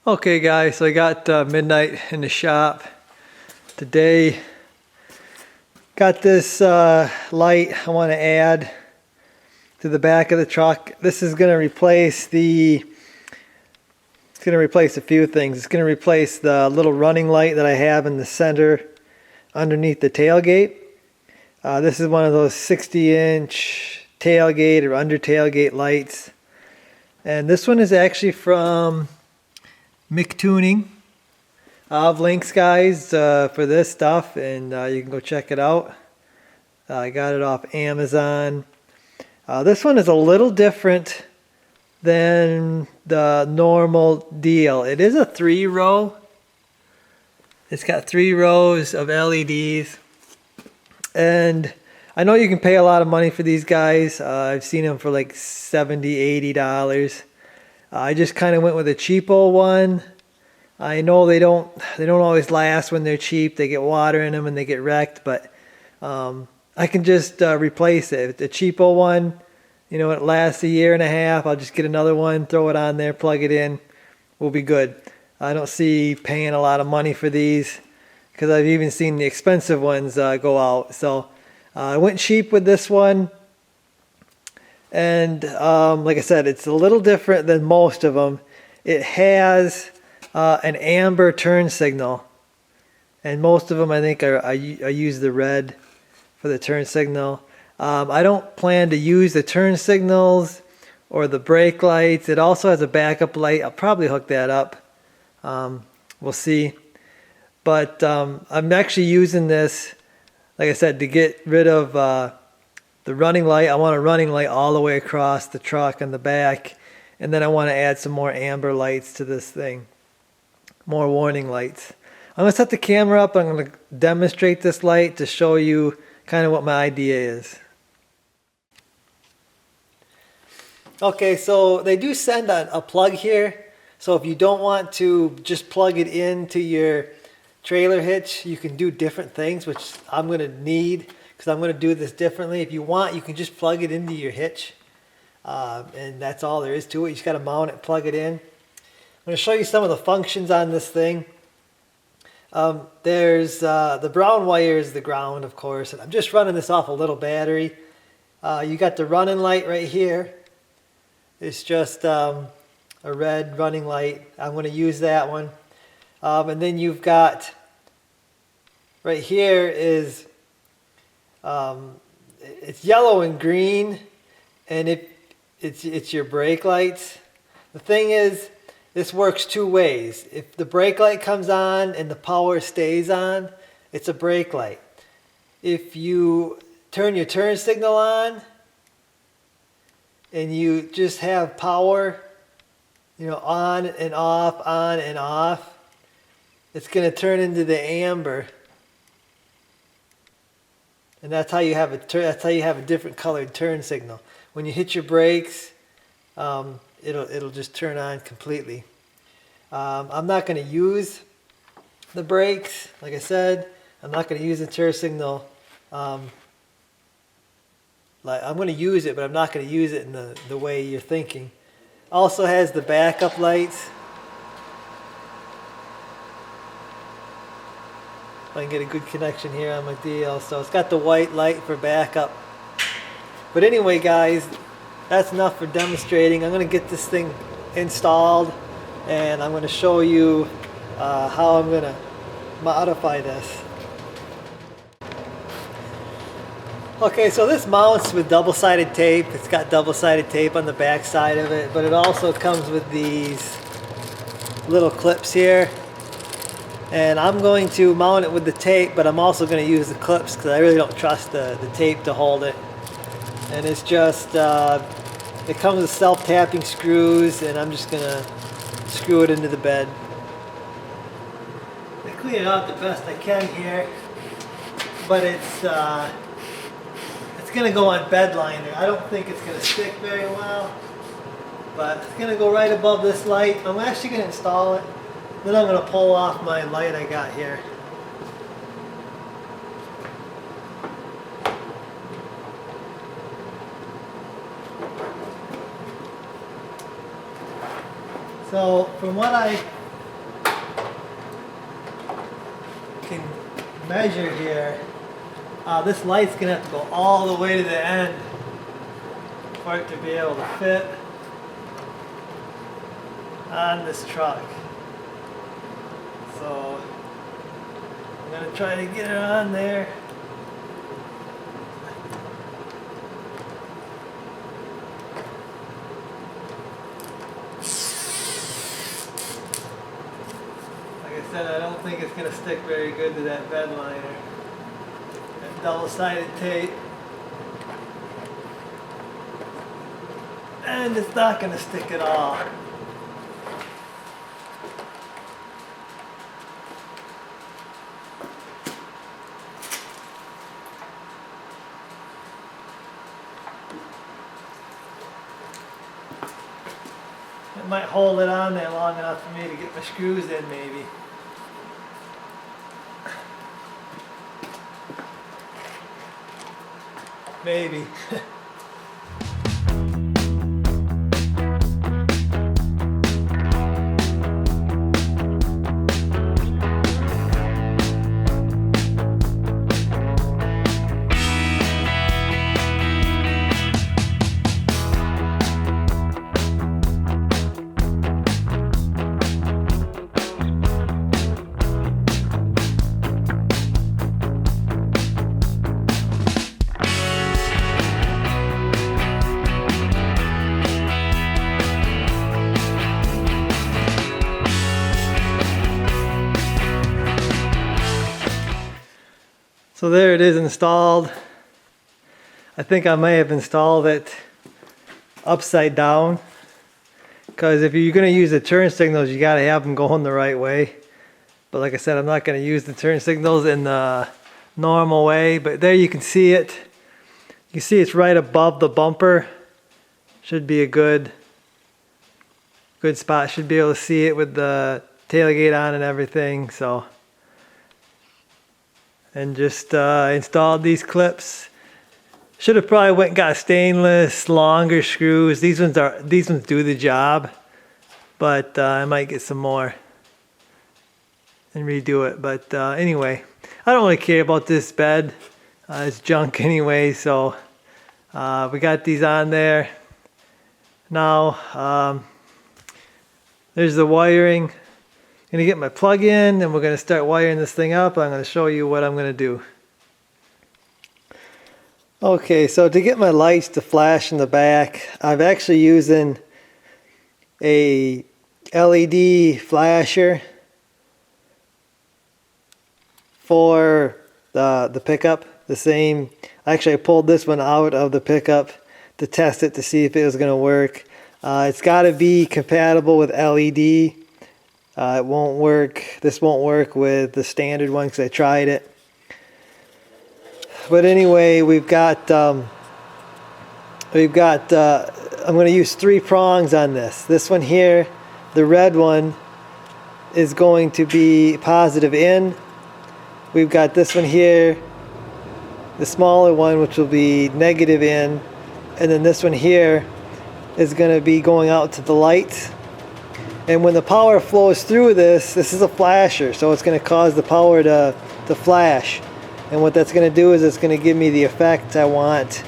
Okay guys, so I got midnight in the shop today. Got this light I want to add to the back of the truck. This is going to replace a few things. It's going to replace the little running light that I have in the center underneath the tailgate. This is one of those 60-inch tailgate or under tailgate lights. And this one is actually from McTuning. I'll have links, guys, for this stuff, and you can go check it out. I got it off Amazon. This one is a little different than the normal deal. It is a 3-row. It's got 3 rows of LEDs, and I know you can pay a lot of money for these guys. I've seen them for like $70–$80. I just kind of went with a cheapo one. I know they don't always last when they're cheap. They get water in them and they get wrecked, but I can just replace it. The cheapo one, you know, it lasts 1.5 years. I'll just get another one, throw it on there, plug it in. We'll be good. I don't see paying a lot of money for these because I've even seen the expensive ones go out. So I went cheap with this one. And like I said, it's a little different than most of them. It has an amber turn signal, and most of them I think I use the red for the turn signal. I don't plan to use the turn signals or the brake lights. It also has a backup light. I'll probably hook that up. We'll see. But I'm actually using this, like I said, to get rid of the running light. I want a running light all the way across the truck and the back, and then I want to add some more amber lights to this thing, more warning lights. I'm going to set the camera up. I'm going to demonstrate this light to show you kind of what my idea is. Okay, so they do send a plug here, so if you don't want to just plug it into your trailer hitch, you can do different things, which I'm going to need because I'm going to do this differently. If you want, you can just plug it into your hitch, and that's all there is to it. You just got to mount it, plug it in. I'm going to show you some of the functions on this thing. There's the brown wire is the ground, of course, and I'm just running this off a little battery. You got the running light right here. It's just a red running light. I'm going to use that one. And then you've got right here is it's yellow and green, and it's your brake lights. The thing is, this works 2 ways. If the brake light comes on and the power stays on, it's a brake light. If you turn your turn signal on and you just have power, you know, on and off, it's going to turn into the amber. And that's how you have a different colored turn signal. When you hit your brakes, it'll just turn on completely. I'm not going to use the brakes, like I said. I'm not going to use the turn signal. I'm going to use it, but I'm not going to use it in the way you're thinking. Also has the backup lights. If I can get a good connection here on my deal. So it's got the white light for backup. But anyway, guys, that's enough for demonstrating. I'm going to get this thing installed, and I'm going to show you how I'm going to modify this. Okay, so this mounts with double-sided tape. It's got double-sided tape on the back side of it, but it also comes with these little clips here. And I'm going to mount it with the tape, but I'm also going to use the clips because I really don't trust the tape to hold it. And it's just, it comes with self-tapping screws, and I'm just going to screw it into the bed. I clean it out the best I can here, but it's going to go on bed liner. I don't think it's going to stick very well. But it's gonna go right above this light. I'm actually gonna install it. Then I'm gonna pull off my light I got here. So from what I can measure here, this light's gonna have to go all the way to the end for it to be able to fit on this truck. So I'm gonna try to get it on there. Like I said, I don't think it's gonna stick very good to that bed liner. That double-sided tape. And it's not gonna stick at all. It might hold it on there long enough for me to get my screws in, maybe. Maybe. So there it is installed. I think I may have installed it upside down, because if you're going to use the turn signals, you got to have them going the right way. But like I said, I'm not going to use the turn signals in the normal way. But there you can see it. You can see it's right above the bumper. Should be a good spot. Should be able to see it with the tailgate on and everything. So. And just installed these clips. Should have probably went and got stainless, longer screws. These ones do the job, but I might get some more and redo it. But anyway, I don't really care about this bed. It's junk anyway. So we got these on there. Now there's the wiring. I'm going to get my plug in and we're going to start wiring this thing up. I'm going to show you what I'm going to do. Okay, so to get my lights to flash in the back, I'm actually using a LED flasher for the pickup. The same, actually I pulled this one out of the pickup to test it to see if it was going to work. It's got to be compatible with LED. It won't work. This won't work with the standard one because I tried it. But anyway, we've got I'm going to use 3 prongs on this. This one here, the red one, is going to be positive in. We've got this one here, the smaller one, which will be negative in. And then this one here is going to be going out to the light. And when the power flows through this is a flasher, so it's going to cause the power to flash. And what that's going to do is it's going to give me the effect I want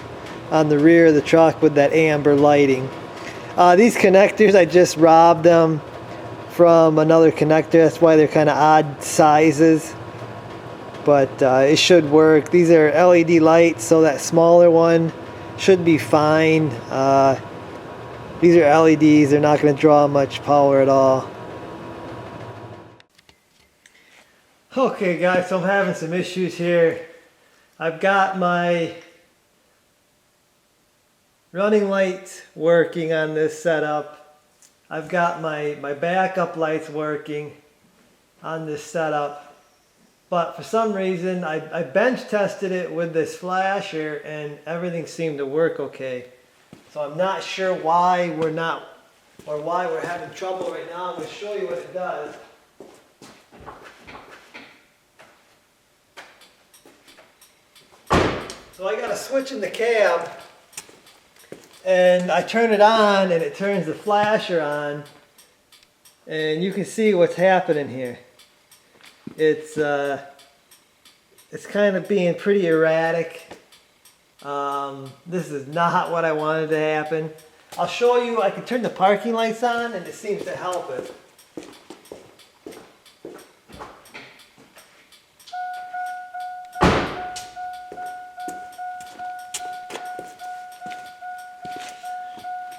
on the rear of the truck with that amber lighting. These connectors, I just robbed them from another connector. That's why they're kind of odd sizes. But it should work. These are LED lights, so that smaller one should be fine. These are LEDs, they're not going to draw much power at all. Okay guys, so I'm having some issues here. I've got my running lights working on this setup. I've got my backup lights working on this setup. But for some reason, I bench tested it with this flasher and everything seemed to work okay. So I'm not sure why we're not or why we're having trouble right now. I'm going to show you what it does. So I got a switch in the cab, and I turn it on and it turns the flasher on, and you can see what's happening here. It's kind of being pretty erratic. This is not what I wanted to happen. I'll show you, I can turn the parking lights on and it seems to help it.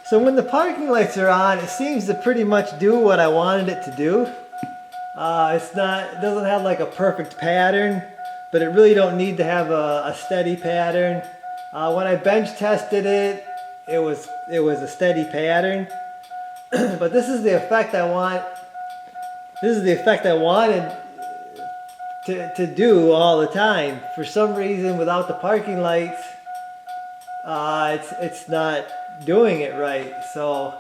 So when the parking lights are on, it seems to pretty much do what I wanted it to do. It doesn't have like a perfect pattern, but it really don't need to have a steady pattern. When I bench tested it, it was a steady pattern. But this is the effect I want. This is the effect I wanted to do all the time. For some reason, without the parking lights, it's not doing it right. So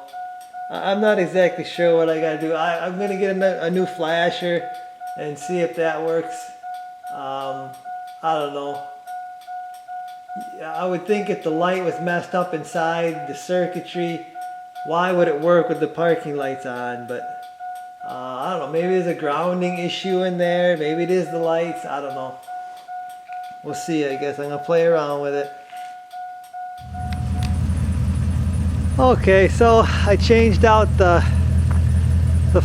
I'm not exactly sure what I gotta do. I'm gonna get a new flasher and see if that works. I don't know. I would think if the light was messed up inside the circuitry, why would it work with the parking lights on? But I don't know, maybe there's a grounding issue in there, maybe it is the lights, I don't know. We'll see, I guess. I'm gonna play around with it. Okay, so I changed out the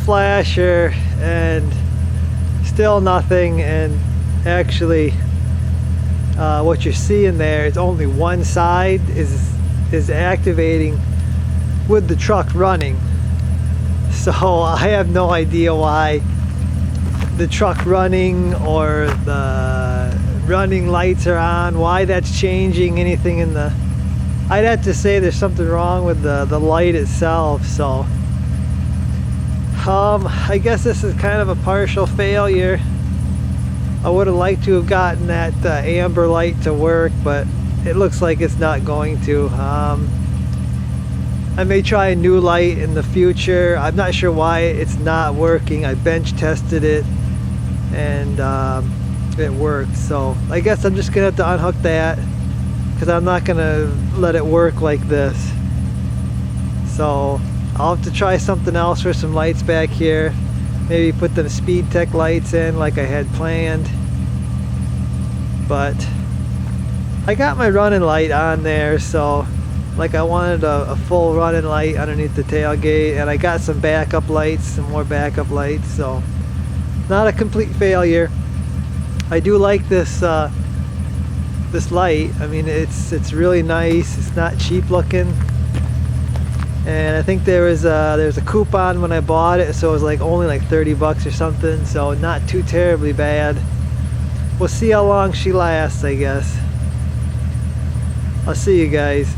flasher and still nothing, and actually what you're seeing there is only one side is activating with the truck running. So I have no idea why the truck running or the running lights are on, why that's changing anything in the... I'd have to say there's something wrong with the light itself. So I guess this is kind of a partial failure. I would have liked to have gotten that amber light to work, but it looks like it's not going to. I may try a new light in the future. I'm not sure why it's not working. I bench tested it and it worked. So I guess I'm just gonna have to unhook that, because I'm not gonna let it work like this. So I'll have to try something else for some lights back here. Maybe put the Speed Tech lights in like I had planned. But I got my running light on there, so like I wanted a full running light underneath the tailgate, and I got some backup lights, some more backup lights, so not a complete failure. I do like this this light. I mean, it's really nice. It's not cheap looking, and I think there's a coupon when I bought it, so it was like only like 30 bucks or something, so not too terribly bad. We'll see how long she lasts, I guess. I'll see you guys.